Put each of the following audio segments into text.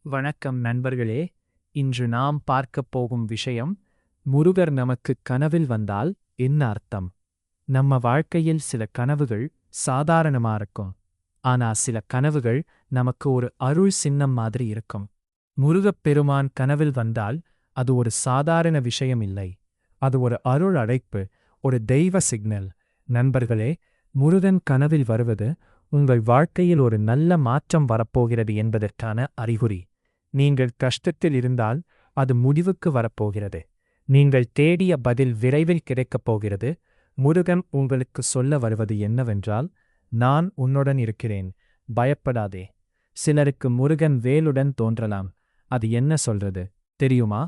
வணக்கம் நண்பர்களே. இன்று நாம் பார்க்கப் போகும் விஷயம், முருகர் நமக்கு கனவில் வந்தால் என்ன அர்த்தம்? நம்ம வாழ்க்கையில் சில கனவுகள் சாதாரணமா இருக்கும். ஆனா சில கனவுகள் நமக்கு ஒரு அருள் சின்னம் மாதிரி இருக்கும். முருகப்பெருமான் கனவில் வந்தால் அது ஒரு சாதாரண விஷயம் இல்லை. அது ஒரு அருள் அழைப்பு, ஒரு தெய்வ சிக்னல். நண்பர்களே, முருகன் கனவில் வருவது உங்கள் வாழ்க்கையில் ஒரு நல்ல மாற்றம் வரப்போகிறது என்பதற்கான அறிகுறி. நீங்கள் கஷ்டத்தில் இருந்தால் அது முடிவுக்கு வரப்போகிறது. நீங்கள் தேடிய பதில் விரைவில் கிடைக்கப் போகிறது. முருகன் உங்களுக்கு சொல்ல வருவது என்னவென்றால், நான் உன்னுடன் இருக்கிறேன், பயப்படாதே. சிலருக்கு முருகன் வேலுடன் தோன்றலாம். அது என்ன சொல்றது தெரியுமா?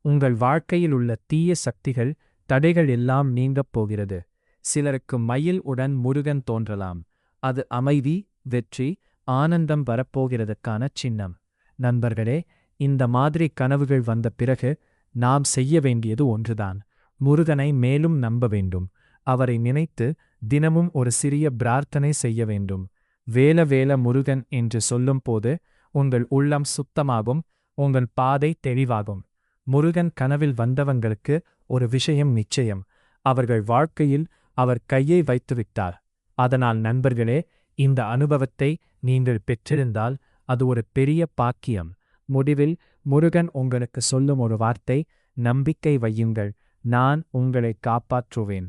உங்கள் வாழ்க்கையில் உள்ள தீய சக்திகள், தடைகள் எல்லாம் நீங்கப் போகிறது. சிலருக்கு மயில் உடன் முருகன் தோன்றலாம். அது அமைதி, வெற்றி, ஆனந்தம் வரப்போகிறதுக்கான சின்னம். நண்பர்களே, இந்த மாதிரி கனவுகள் வந்த பிறகு நாம் செய்ய வேண்டியது ஒன்றுதான். முருகனை மேலும் நம்ப வேண்டும். அவரை நினைத்து தினமும் ஒரு சிறிய பிரார்த்தனை செய்ய வேண்டும். வேல வேல முருகன் என்று சொல்லும்போது உங்கள் உள்ளம் சுத்தமாகும், உங்கள் பாதை தெளிவாகும். முருகன் கனவில் வந்தவங்களுக்கு ஒரு விஷயம் நிச்சயம்: அவர்கள் வாழ்க்கையில் அவர் கையை வைத்துவிட்டார். அதனால் நண்பர்களே, இந்த அனுபவத்தை நீங்கள் பெற்றிருந்தால் அது ஒரு பெரிய பாக்கியம். முடிவில் முருகன் உங்களுக்கு சொல்லும் ஒரு வார்த்தை: நம்பிக்கை வையுங்கள், நான் உங்களை காப்பாற்றுவேன்.